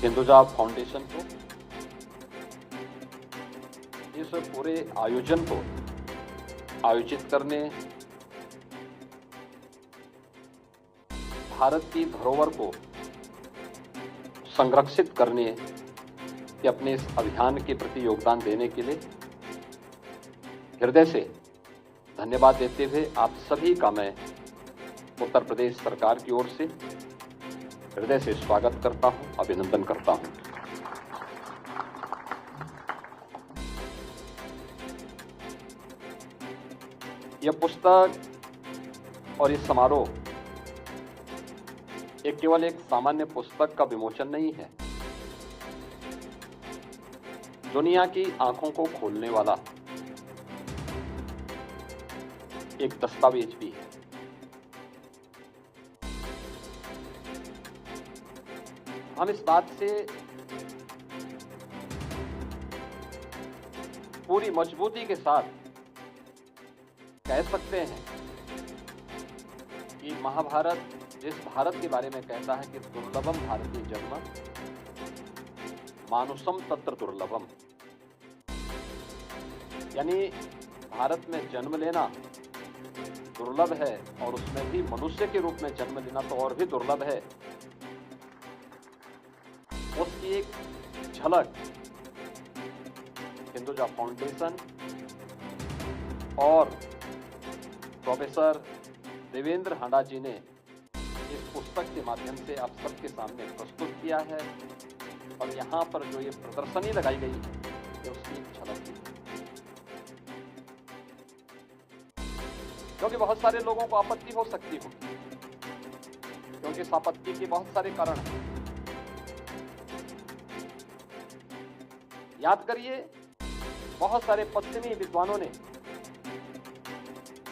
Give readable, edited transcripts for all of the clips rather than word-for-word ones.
Hinduja foundation को, इस पूरे आयोजन को आयोजित करने, भारत की धरोहर को संरक्षित करने के अपने इस अभियान के प्रति योगदान देने के लिए हृदय से धन्यवाद देते हुए आप सभी का मैं उत्तर प्रदेश सरकार की ओर से हृदय से स्वागत करता हूं, अभिनंदन करता हूं। यह पुस्तक और ये समारोह एक केवल एक सामान्य पुस्तक का विमोचन नहीं है, दुनिया की आंखों को खोलने वाला एक दस्तावेज भी है। हम इस बात से पूरी मजबूती के साथ कह सकते हैं कि महाभारत जिस भारत के बारे में कहता है कि दुर्लभम भारतीय जन्म मानुषम तत्र दुर्लभम, यानी भारत में जन्म लेना दुर्लभ है और उसमें भी मनुष्य के रूप में जन्म लेना तो और भी दुर्लभ है। उसकी एक झलक हिंदुजा फाउंडेशन और प्रोफेसर देवेंद्र हांडा जी ने इस पुस्तक के माध्यम से आप सबके सामने प्रस्तुत किया है और यहाँ पर जो ये प्रदर्शनी लगाई गई है ये उसकी एक झलक है। क्योंकि बहुत सारे लोगों को आपत्ति हो सकती हो, क्योंकि इस आपत्ति के बहुत सारे कारण हैं। याद करिए, बहुत सारे पश्चिमी विद्वानों ने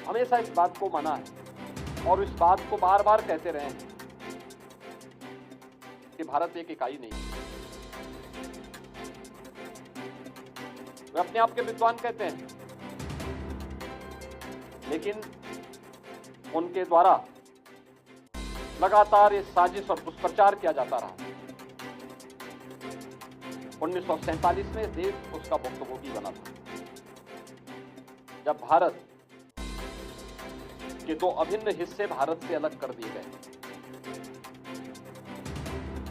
हमेशा इस बात को माना है और इस बात को बार बार कहते रहे हैं कि भारत एक इकाई नहीं है। वे अपने आप के विद्वान कहते हैं, लेकिन उनके द्वारा लगातार ये साजिश और दुष्प्रचार किया जाता रहा। 1947 में देश उसका भुक्तभोगी बना था, जब भारत के दो अभिन्न हिस्से भारत से अलग कर दिए गए।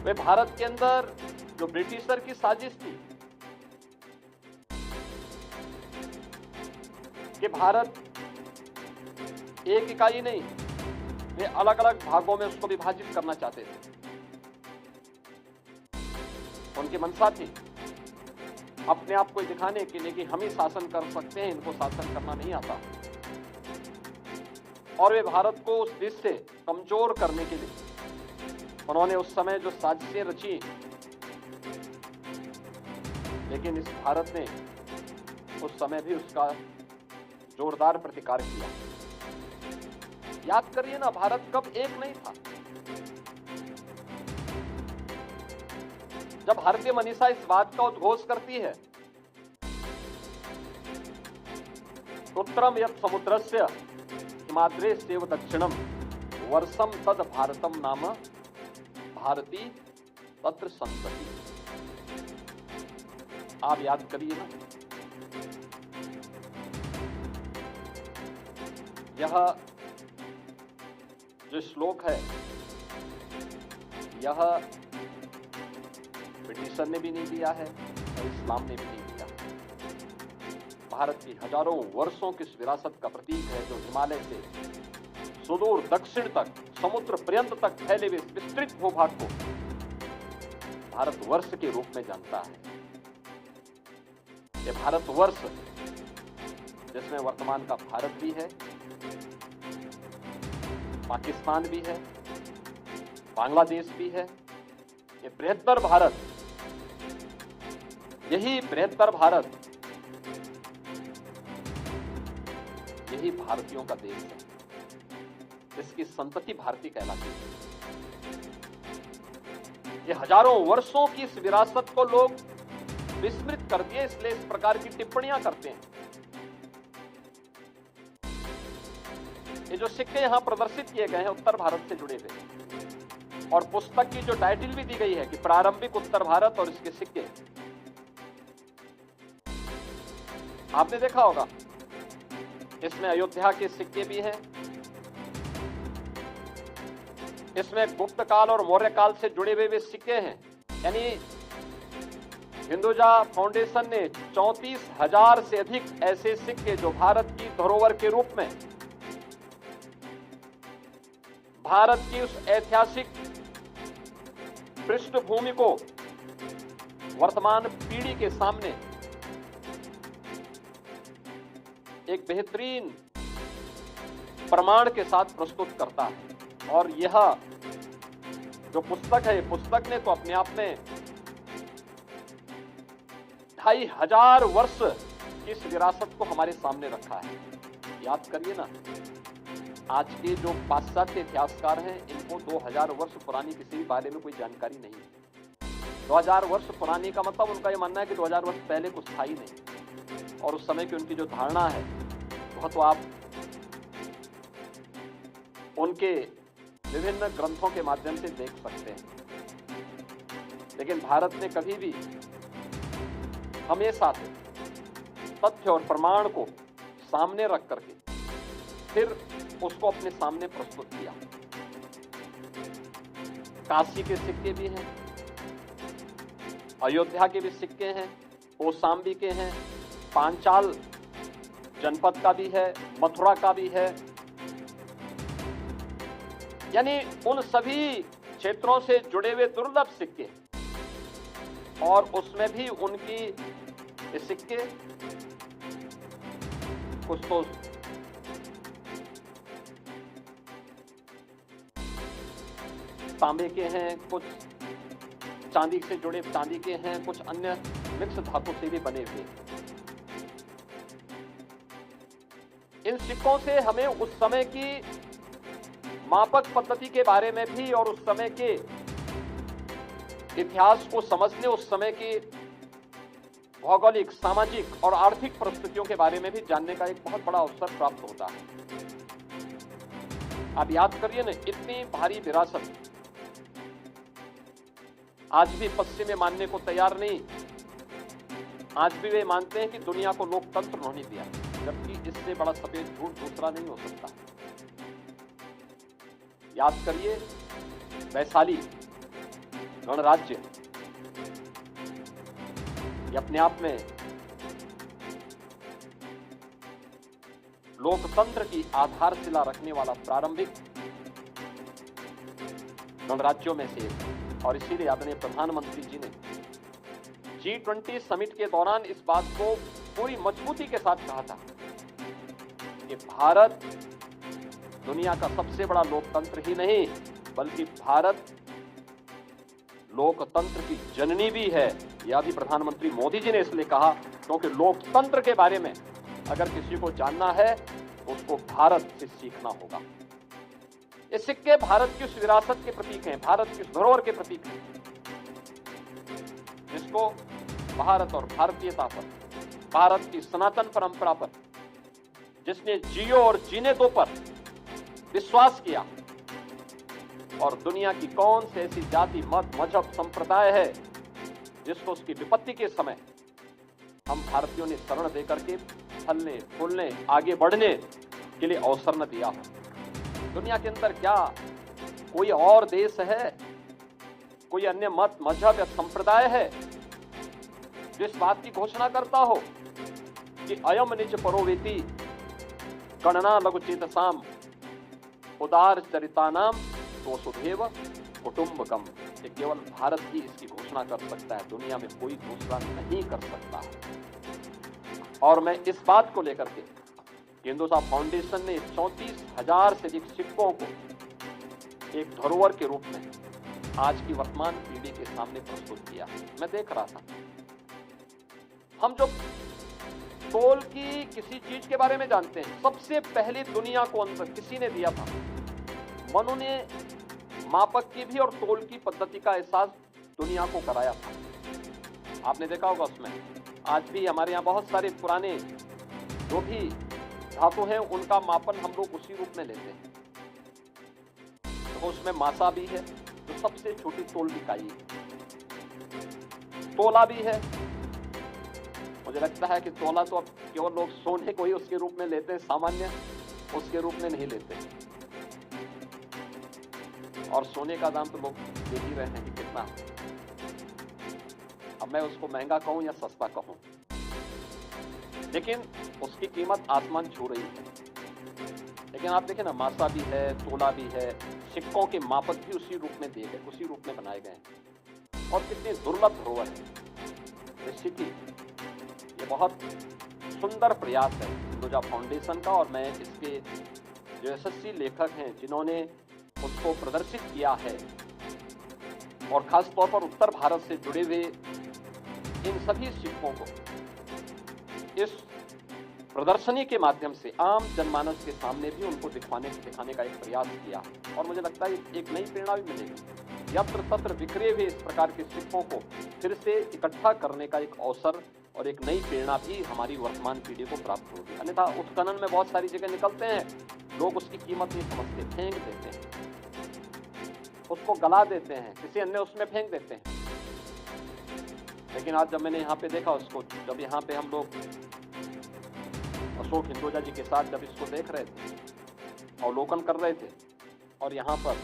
वे भारत के अंदर जो ब्रिटिशर की साजिश थी कि भारत एक इकाई नहीं, वे अलग अलग भागों में उसको विभाजित करना चाहते थे। उनकी मंशा थी अपने आप को दिखाने के लिए कि हम ही शासन कर सकते हैं, इनको शासन करना नहीं आता। और वे भारत को उस दिश से कमजोर करने के लिए उन्होंने उस समय जो साजिशें रची, लेकिन इस भारत ने उस समय भी उसका जोरदार प्रतिकार किया। याद करिए ना, भारत कब एक नहीं था। जब भारतीय मनीषा इस बात का उद्घोष करती है, उत्तरम यत् समुद्रस्य हिमाद्रे सेव दक्षिणम वर्षम तद भारतम नाम भारती तत्र संतति। आप याद करिए ना, यह जो श्लोक है, यह ब्रिटिशर ने भी नहीं दिया है और इस्लाम ने भी नहीं दिया। भारत की हजारों वर्षों की विरासत का प्रतीक है, जो हिमालय से सुदूर दक्षिण तक समुद्र पर्यंत तक फैले हुए विस्तृत भूभाग को भारतवर्ष के रूप में जानता है। यह भारतवर्ष जिसमें वर्तमान का भारत भी है, पाकिस्तान भी है, बांग्लादेश भी है, ये बृहत्तर भारत, यही बृहत्तर भारत, यही भारतीयों का देश है। इसकी संतति भारतीय कहलाती है। ये हजारों वर्षों की इस विरासत को लोग विस्मृत कर दिए, इसलिए इस प्रकार की टिप्पणियां करते हैं। ये जो सिक्के यहां प्रदर्शित किए गए हैं उत्तर भारत से जुड़े हुए, और पुस्तक की जो टाइटल भी दी गई है कि प्रारंभिक उत्तर भारत और इसके सिक्के, आपने देखा होगा इसमें अयोध्या के सिक्के भी हैं, इसमें गुप्त काल और मौर्य काल से जुड़े हुए भी सिक्के हैं। यानी हिंदुजा फाउंडेशन ने 34,000 से अधिक ऐसे सिक्के जो भारत की धरोहर के रूप में भारत की उस ऐतिहासिक पृष्ठभूमि को वर्तमान पीढ़ी के सामने एक बेहतरीन प्रमाण के साथ प्रस्तुत करता है। और यह जो पुस्तक है, पुस्तक ने तो अपने आप में 2500 वर्ष की इस विरासत को हमारे सामने रखा है। याद करिए ना, आज के जो पाश्चात्य इतिहासकार हैं इनको 2000 वर्ष पुरानी किसी भी बारे में कोई जानकारी नहीं है। 2000 वर्ष पुरानी का मतलब उनका यह मानना है कि 2000 वर्ष पहले कुछ था ही नहीं, और उस समय की उनकी जो धारणा है वह तो आप उनके विभिन्न ग्रंथों के माध्यम से देख सकते हैं। लेकिन भारत ने कभी भी हमेशा से तथ्य और प्रमाण को सामने रख करके फिर उसको अपने सामने प्रस्तुत किया। काशी के सिक्के भी हैं, अयोध्या के भी सिक्के हैं, कौशाम्बी के हैं, पांचाल जनपद का भी है, मथुरा का भी है। यानी उन सभी क्षेत्रों से जुड़े हुए दुर्लभ सिक्के, और उसमें भी उनकी सिक्के कुछ तो तांबे के हैं, कुछ चांदी से जुड़े चांदी के हैं, कुछ अन्य मिक्स धातु से भी बने हुए। इन सिक्कों से हमें उस समय की मापक पद्धति के बारे में भी और उस समय के इतिहास को समझने, उस समय की भौगोलिक, सामाजिक और आर्थिक परिस्थितियों के बारे में भी जानने का एक बहुत बड़ा अवसर प्राप्त होता है। आप याद करिए ना, इतनी भारी विरासत आज भी पश्चिम में मानने को तैयार नहीं। आज भी वे मानते हैं कि दुनिया को लोकतंत्र उन्होंने दिया, जबकि इससे बड़ा सफेद झूठ दूसरा नहीं हो सकता। याद करिए वैशाली गणराज्य, ये अपने आप में लोकतंत्र की आधारशिला रखने वाला प्रारंभिक गणराज्यों में से एक, और इसीलिए आदरणीय प्रधानमंत्री जी ने G20 समिट के दौरान इस बात को पूरी मजबूती के साथ कहा था कि भारत दुनिया का सबसे बड़ा लोकतंत्र ही नहीं, बल्कि भारत लोकतंत्र की जननी भी है। यह भी प्रधानमंत्री मोदी जी ने इसलिए कहा क्योंकि लोकतंत्र के बारे में अगर किसी को जानना है तो उसको भारत से सीखना होगा। ये सिक्के भारत की उस विरासत के प्रतीक हैं, भारत की उस धरोहर के प्रतीक हैं, जिसको भारत और भारतीयता पर, भारत की सनातन परंपरा पर, जिसने जियो और जीने दो पर विश्वास किया, और दुनिया की कौन सी ऐसी जाति, मत, मजहब, संप्रदाय है जिसको उसकी विपत्ति के समय हम भारतीयों ने शरण देकर के फलने, फूलने, आगे बढ़ने के लिए अवसर न दिया हो। दुनिया के अंदर क्या कोई और देश है, कोई अन्य मत, मजहब या संप्रदाय है जो इस बात की घोषणा करता हो कि अयम निज परोवेति गणना लघुचेतसाम उदार चरितानाम तो सुधेव कुटुंबकम। ये केवल भारत ही इसकी घोषणा कर सकता है, दुनिया में कोई दूसरा नहीं कर सकता। और मैं इस बात को लेकर के हिंदुजा फाउंडेशन ने 34,000 से अधिक सिक्कों को एक धरोहर के रूप में आज की वर्तमान पीढ़ी के सामने प्रस्तुत किया। मैं देख रहा था, हम जो तोल की किसी चीज के बारे में जानते हैं, सबसे पहले दुनिया को अंतर किसी ने दिया था, मनु ने मापक की भी और तोल की पद्धति का एहसास दुनिया को कराया था। आपने देखा होगा उसमें आज भी हमारे यहाँ बहुत सारे पुराने जो भी धातु हैं उनका मापन हम लोग उसी रूप में लेते हैं। तो उसमें मासा भी है, जो सबसे छोटी तोल इकाई है। तोला भी है। मुझे लगता है कि तोला तो अब केवल लोग सोने को ही उसके रूप में लेते हैं, सामान्य उसके रूप में नहीं लेते। और सोने का दाम तो लोग देख ही रहे हैं कि कितना। अब मैं उसको महंगा कहूं या सस्ता कहूं, लेकिन उसकी कीमत आसमान छू रही है। लेकिन आप देखें ना, मासा भी है, तोला भी है, सिक्कों के मापक भी उसी रूप में दिए गए, उसी रूप में बनाए गए हैं। और कितनी दुर्लभ धरोहर है। निश्चित ही ये बहुत सुंदर प्रयास है हिंदुजा फाउंडेशन का, और मैं इसके जो यशस्वी लेखक हैं जिन्होंने उसको प्रदर्शित किया है, और खास तौर पर उत्तर भारत से जुड़े हुए इन सभी सिक्कों को इस प्रदर्शनी के माध्यम से आम जनमानस के सामने भी उनको दिखाने का एक प्रयास किया। और मुझे लगता है एक नई प्रेरणा भी मिलेगी। यत्र तत्र बिखरे हुए इस प्रकार के सिक्कों को फिर से इकट्ठा करने का एक अवसर और एक नई प्रेरणा भी हमारी वर्तमान पीढ़ी को प्राप्त होगी। अन्यथा उत्खनन में बहुत सारी जगह निकलते हैं, लोग उसकी कीमत नहीं समझते, फेंक देते हैं, उसको गला देते हैं, किसी अन्य उसमें फेंक देते हैं। लेकिन आज जब मैंने यहाँ पे देखा उसको, जब यहाँ पे हम लोग अशोक हिंदुजा जी के साथ जब इसको देख रहे थे, अवलोकन कर रहे थे, और यहाँ पर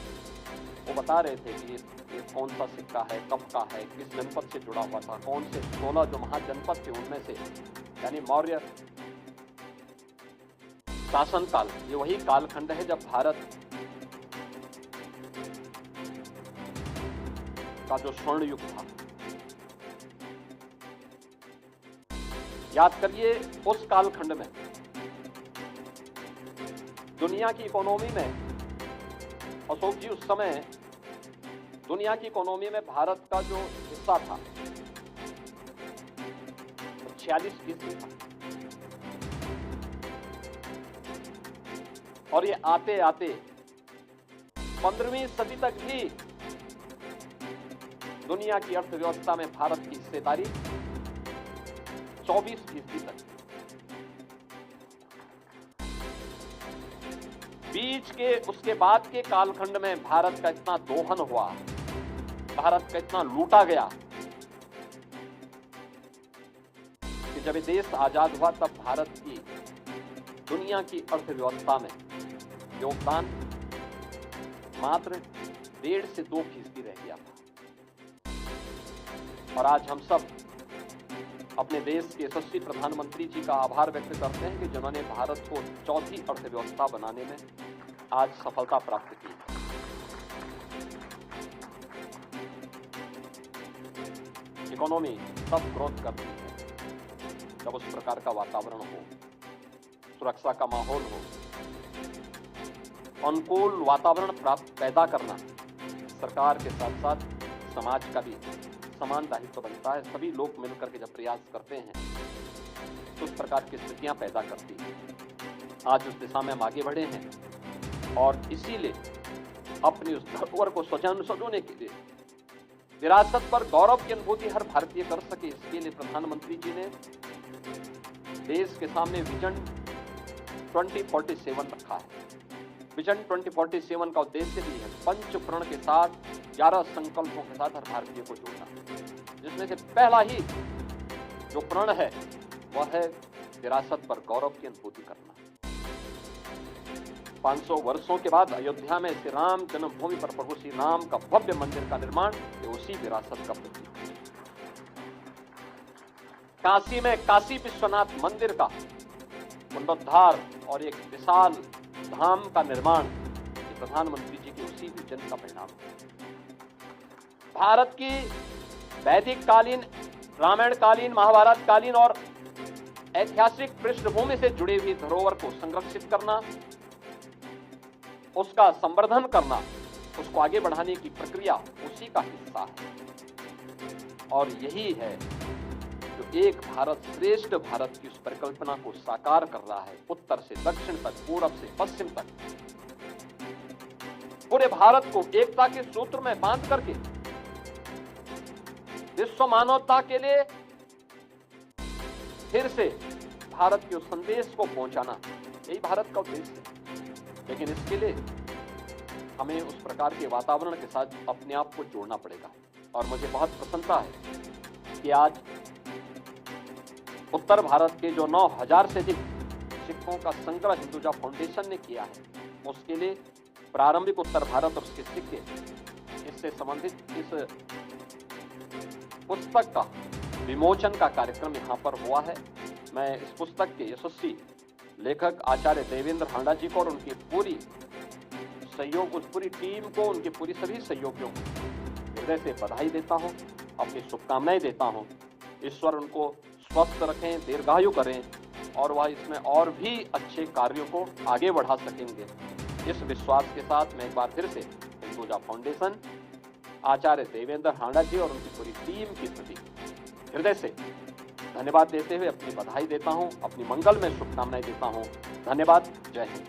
वो बता रहे थे कि ये कौन सा सिक्का है, कब का है, किस जनपद से जुड़ा हुआ था, कौन से 16 जो महाजनपद थे उनमें से, यानी मौर्य शासनकाल, ये वही कालखंड है जब भारत का जो स्वर्ण युग था। याद करिए, उस कालखंड में दुनिया की इकोनॉमी में, अशोक जी उस समय दुनिया की इकोनॉमी में भारत का जो हिस्सा था 46% था। और ये आते आते 15वीं सदी तक भी दुनिया की अर्थव्यवस्था में भारत की हिस्सेदारी 24% तक। बीच के उसके बाद के कालखंड में भारत का इतना दोहन हुआ, भारत का इतना लूटा गया कि जब ये देश आजाद हुआ तब भारत की दुनिया की अर्थव्यवस्था में योगदान मात्र 1.5 से 2% रह गया था। और आज हम सब अपने देश के यशस्वी प्रधानमंत्री जी का आभार व्यक्त करते हैं कि जिन्होंने भारत को चौथी अर्थव्यवस्था बनाने में आज सफलता प्राप्त की। इकोनॉमी तब ग्रोथ करती है जब उस प्रकार का वातावरण हो, सुरक्षा का माहौल हो, अनुकूल वातावरण पैदा करना सरकार के साथ साथ समाज का भी समान दायित्व बनता है। सभी लोग मिलकर के जब प्रयास करते हैं तो उस प्रकार की स्थितियां पैदा करती है। आज उस दिशा में हम आगे बढ़े हैं, और इसीलिए अपनी उस धरोहर को सजोने के लिए, विरासत पर गौरव की अनुभूति हर भारतीय कर सके, इसके लिए प्रधानमंत्री जी ने देश के सामने विजन 2047 रखा है। विजन 2047 का उद्देश्य भी है पंच प्रण के साथ 11 संकल्पों के साथ हर भारतीय को जोड़ना, जिसमें से पहला ही जो प्रण है वह है विरासत पर गौरव की अनुभूति करना। 500 वर्षों के बाद अयोध्या में श्री राम जन्मभूमि पर प्रभु श्री राम का भव्य मंदिर का निर्माण, ये उसी विरासत का प्रतीक है। काशी में काशी विश्वनाथ मंदिर का पुनरुद्धार और एक विशाल धाम का निर्माण, ये प्रधानमंत्री जी के उसी विजन का परिणाम है। भारत की वैदिक कालीन, रामायण कालीन, महाभारत कालीन और ऐतिहासिक पृष्ठभूमि से जुड़ी हुई धरोहर को संरक्षित करना, उसका संवर्धन करना, उसको आगे बढ़ाने की प्रक्रिया उसी का हिस्सा है। और यही है जो एक भारत श्रेष्ठ भारत की उस परिकल्पना को साकार कर रहा है। उत्तर से दक्षिण तक, पूरब से पश्चिम तक पूरे भारत को एकता के सूत्र में बांध करके विश्व मानवता के लिए फिर से भारत के उस संदेश को पहुंचाना, यही भारत का उद्देश्य है। लेकिन इसके लिए हमें उस प्रकार के वातावरण के साथ अपने आप को जोड़ना पड़ेगा। और मुझे बहुत प्रसन्नता है कि आज उत्तर भारत के जो 9,000 से अधिक सिक्कों का संग्रह हिंदुजा फाउंडेशन ने किया है, उसके लिए प्रारंभिक उत्तर भारत और उसके सिक्के, इससे संबंधित इस पुस्तक का विमोचन का कार्यक्रम यहाँ पर हुआ है। मैं इस पुस्तक के यशस्वी लेखक आचार्य देवेंद्र हांडा जी को और उनकी पूरी सहयोग, उस पूरी टीम को, उनके पूरी सभी सहयोगियों को हृदय से बधाई देता हूँ, अपनी शुभकामनाएं देता हूँ। ईश्वर उनको स्वस्थ रखें, दीर्घायु करें और वह इसमें और भी अच्छे कार्यों को आगे बढ़ा सकेंगे। इस विश्वास के साथ मैं एक बार फिर से हिंदुजा फाउंडेशन, आचार्य देवेंद्र हांडा जी और उनकी पूरी टीम के प्रति हृदय से धन्यवाद देते हुए अपनी बधाई देता हूं, अपनी मंगलमय शुभकामनाएं देता हूं। धन्यवाद। जय हिंद।